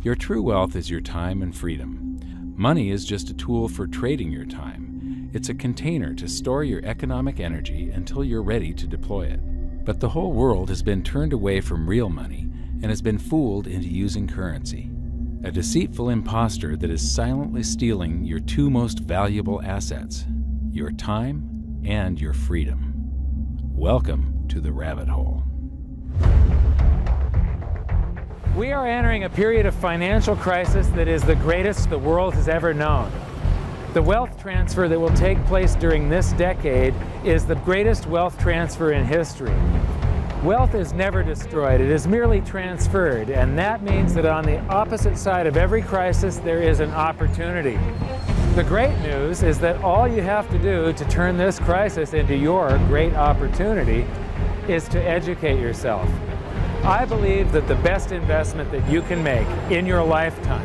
Your true wealth is your time and freedom. Money is just a tool for trading your time. It's a container to store your economic energy until you're ready to deploy it. But the whole world has been turned away from real money and has been fooled into using currency. A deceitful imposter that is silently stealing your two most valuable assets, your time and your freedom. Welcome to the rabbit hole. We are entering a period of financial crisis that is the greatest the world has ever known. The wealth transfer that will take place during this decade is the greatest wealth transfer in history. Wealth is never destroyed, it is merely transferred, and that means that on the opposite side of every crisis there is an opportunity. The great news is that all you have to do to turn this crisis into your great opportunity is to educate yourself. I believe that the best investment that you can make in your lifetime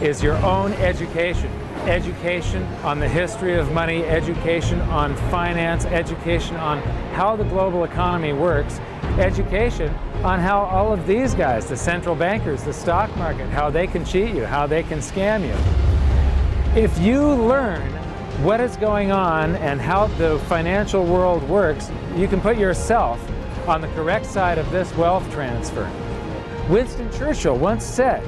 is your own education. Education on the history of money, education on finance, education on how the global economy works, education on how all of these guys, the central bankers, the stock market, how they can cheat you, how they can scam you. If you learn what is going on and how the financial world works, you can put yourself on the correct side of this wealth transfer. Winston Churchill once said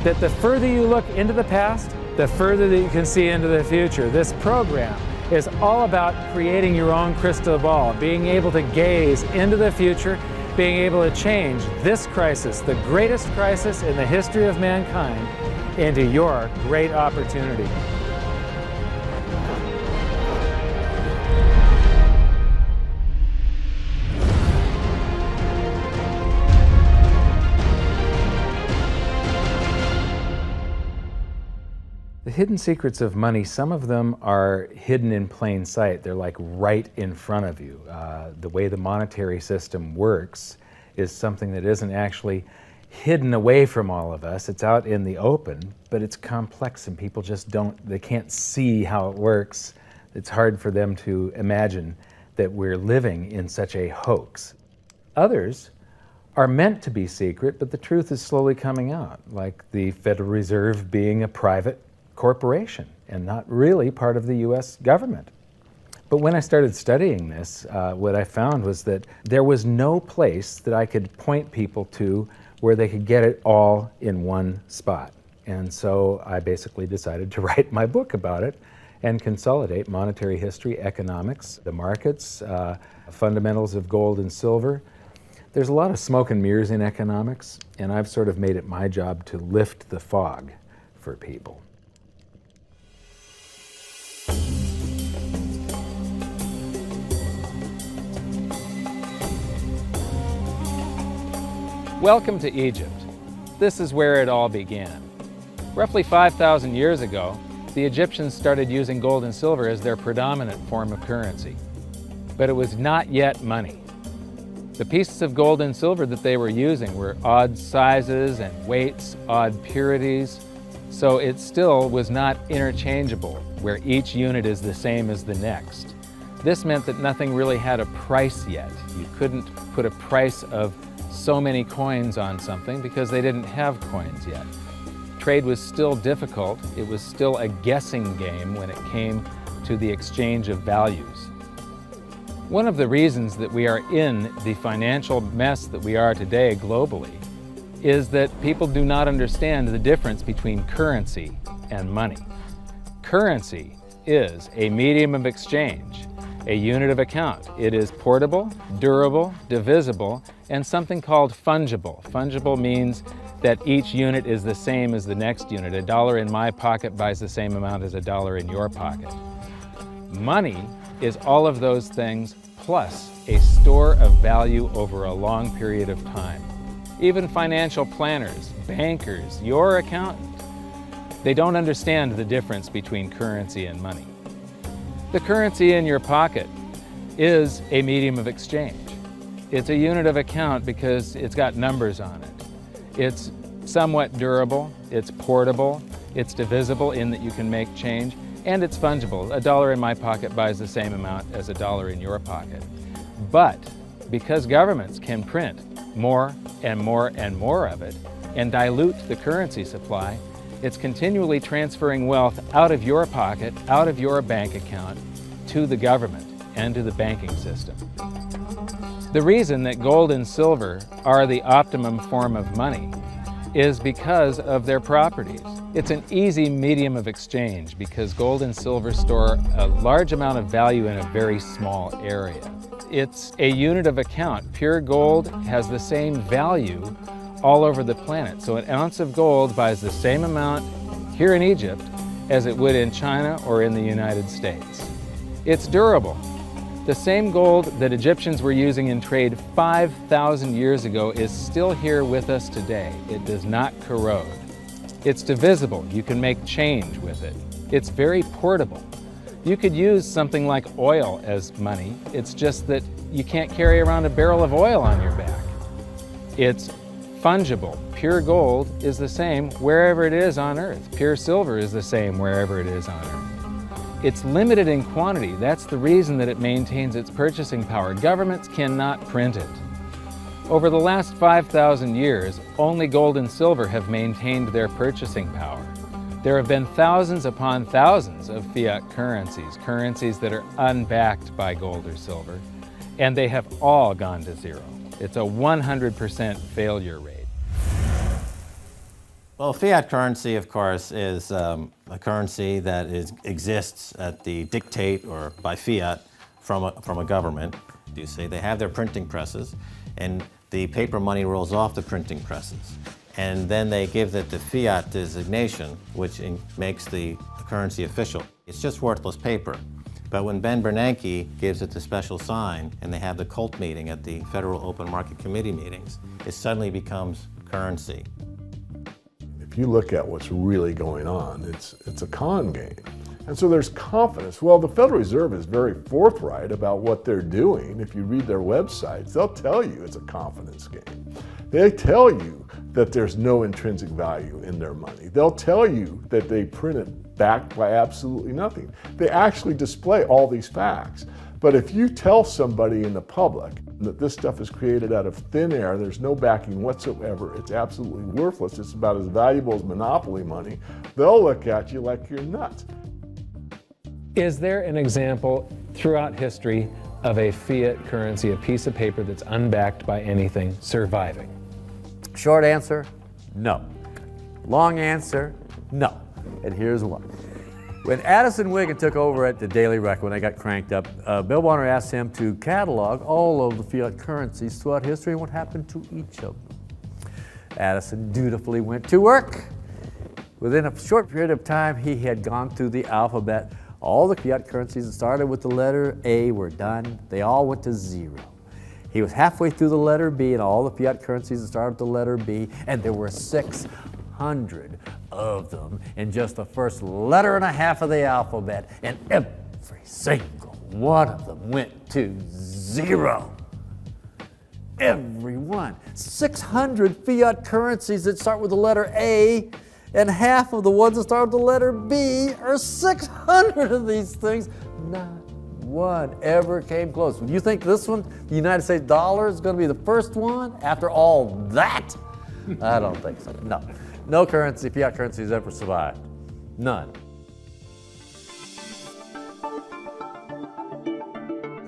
that the further you look into the past, the further that you can see into the future. This program is all about creating your own crystal ball, being able to gaze into the future, being able to change this crisis, the greatest crisis in the history of mankind, into your great opportunity. The hidden secrets of money, some of them are hidden in plain sight. They're like right in front of you. The way the monetary system works is something that isn't actually hidden away from all of us. It's out in the open, but it's complex and people just they can't see how it works. It's hard for them to imagine that we're living in such a hoax. Others are meant to be secret, but the truth is slowly coming out, like the Federal Reserve being a private corporation and not really part of the US government. But when I started studying this, what I found was that there was no place that I could point people to where they could get it all in one spot. And so I basically decided to write my book about it and consolidate monetary history, economics, the markets, fundamentals of gold and silver. There's a lot of smoke and mirrors in economics, and I've sort of made it my job to lift the fog for people. Welcome to Egypt. This is where it all began. Roughly 5,000 years ago, the Egyptians started using gold and silver as their predominant form of currency. But it was not yet money. The pieces of gold and silver that they were using were odd sizes and weights, odd purities, so it still was not interchangeable, where each unit is the same as the next. This meant that nothing really had a price yet. You couldn't put a price of so many coins on something because they didn't have coins yet. Trade was still difficult. It was still a guessing game when it came to the exchange of values. One of the reasons that we are in the financial mess that we are today globally is that people do not understand the difference between currency and money. Currency is a medium of exchange, a unit of account. It is portable, durable, divisible, and something called fungible. Fungible means that each unit is the same as the next unit. A dollar in my pocket buys the same amount as a dollar in your pocket. Money is all of those things plus a store of value over a long period of time. Even financial planners, bankers, your accountant, they don't understand the difference between currency and money. The currency in your pocket is a medium of exchange. It's a unit of account because it's got numbers on it. It's somewhat durable, it's portable, it's divisible in that you can make change, and it's fungible. A dollar in my pocket buys the same amount as a dollar in your pocket. But because governments can print more and more and more of it, and dilute the currency supply, it's continually transferring wealth out of your pocket, out of your bank account, to the government and to the banking system. The reason that gold and silver are the optimum form of money is because of their properties. It's an easy medium of exchange because gold and silver store a large amount of value in a very small area. It's a unit of account. Pure gold has the same value all over the planet. So an ounce of gold buys the same amount here in Egypt as it would in China or in the United States. It's durable. The same gold that Egyptians were using in trade 5,000 years ago is still here with us today. It does not corrode. It's divisible. You can make change with it. It's very portable. You could use something like oil as money. It's just that you can't carry around a barrel of oil on your back. It's fungible. Pure gold is the same wherever it is on Earth. Pure silver is the same wherever it is on Earth. It's limited in quantity. That's the reason that it maintains its purchasing power. Governments cannot print it. Over the last 5,000 years, only gold and silver have maintained their purchasing power. There have been thousands upon thousands of fiat currencies, currencies that are unbacked by gold or silver, and they have all gone to zero. It's a 100% failure rate. Well, fiat currency, of course, is a currency that exists at the dictate or by fiat from a government. You say they have their printing presses, and the paper money rolls off the printing presses. And then they give it the fiat designation, which makes the currency official. It's just worthless paper. But when Ben Bernanke gives it the special sign, and they have the cult meeting at the Federal Open Market Committee meetings, it suddenly becomes currency. If you look at what's really going on, it's a con game. And so there's confidence. Well, the Federal Reserve is very forthright about what they're doing. If you read their websites, they'll tell you it's a confidence game. They tell you that there's no intrinsic value in their money. They'll tell you that they print it backed by absolutely nothing. They actually display all these facts. But if you tell somebody in the public that this stuff is created out of thin air, there's no backing whatsoever, it's absolutely worthless, it's about as valuable as monopoly money, they'll look at you like you're nuts. Is there an example throughout history of a fiat currency, a piece of paper that's unbacked by anything, surviving? Short answer, no. Long answer, no. And here's why. When Addison Wiggin took over at the Daily Record, when they got cranked up, Bill Warner asked him to catalog all of the fiat currencies throughout history and what happened to each of them. Addison dutifully went to work. Within a short period of time, he had gone through the alphabet. All the fiat currencies that started with the letter A were done. They all went to zero. He was halfway through the letter B, and all the fiat currencies that started with the letter B, and there were 600 of them in just the first letter and a half of the alphabet, and every single one of them went to zero. Every one. 600 fiat currencies that start with the letter A, and half of the ones that start with the letter B are 600 of these things. Not one ever came close. Do you think this one, the United States dollar, is going to be the first one after all that? I don't think so. No. No currency, fiat currency has ever survived. None.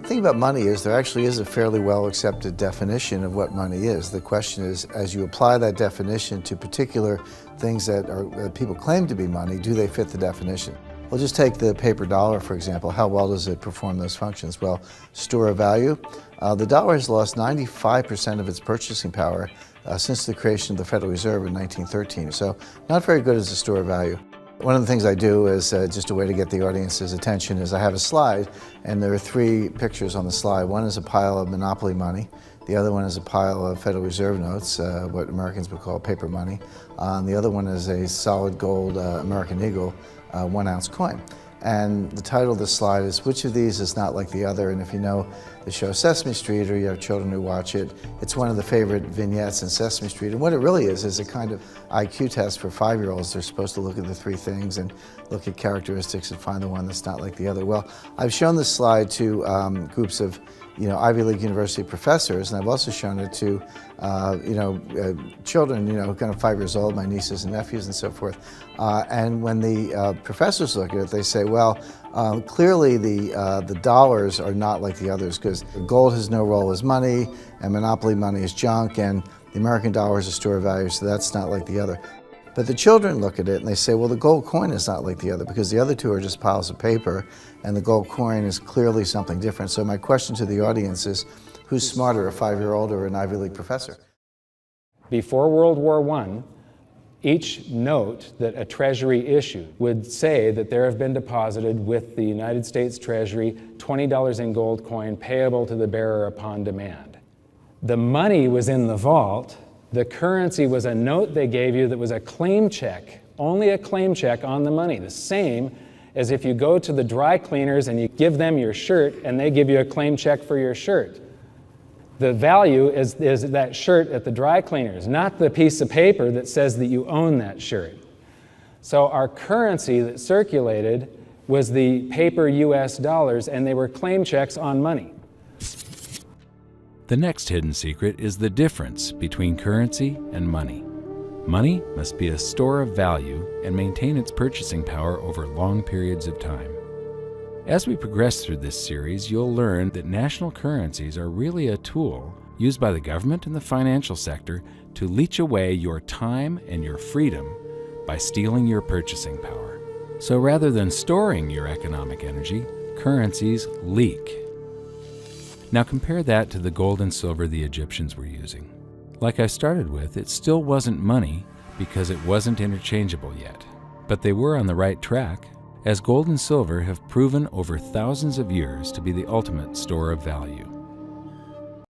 The thing about money is there actually is a fairly well accepted definition of what money is. The question is, as you apply that definition to particular things that people claim to be money, do they fit the definition? Well, just take the paper dollar, for example. How well does it perform those functions? Well, store of value. The dollar has lost 95% of its purchasing power since the creation of the Federal Reserve in 1913. So not very good as a store of value. One of the things I do is just a way to get the audience's attention is I have a slide, and there are three pictures on the slide. One is a pile of monopoly money. The other one is a pile of Federal Reserve notes, what Americans would call paper money. The other one is a solid gold American Eagle 1 ounce coin. And the title of the slide is, which of these is not like the other? And if you know the show Sesame Street, or you have children who watch it, it's one of the favorite vignettes in Sesame Street. And what it really is a kind of IQ test for 5-year-olds. They're supposed to look at the three things and look at characteristics and find the one that's not like the other. Well, I've shown this slide to groups of Ivy League University professors, and I've also shown it to children, kind of 5 years old, my nieces and nephews and so forth. And when the professors look at it, they say, well, clearly the dollars are not like the others, because gold has no role as money, and monopoly money is junk, and the American dollar is a store of value, so that's not like the other. But the children look at it and they say, well, the gold coin is not like the other, because the other two are just piles of paper, and the gold coin is clearly something different. So my question to the audience is, who's smarter, a 5-year-old or an Ivy League professor? Before World War I, each note that a treasury issued would say that there have been deposited with the United States Treasury $20 in gold coin payable to the bearer upon demand. The money was in the vault. The currency was a note they gave you that was a claim check, only a claim check on the money, the same as if you go to the dry cleaners and you give them your shirt and they give you a claim check for your shirt. The value is that shirt at the dry cleaners, not the piece of paper that says that you own that shirt. So our currency that circulated was the paper US dollars, and they were claim checks on money. The next hidden secret is the difference between currency and money. Money must be a store of value and maintain its purchasing power over long periods of time. As we progress through this series, you'll learn that national currencies are really a tool used by the government and the financial sector to leech away your time and your freedom by stealing your purchasing power. So rather than storing your economic energy, currencies leak. Now compare that to the gold and silver the Egyptians were using. Like I started with, it still wasn't money because it wasn't interchangeable yet. But they were on the right track, as gold and silver have proven over thousands of years to be the ultimate store of value.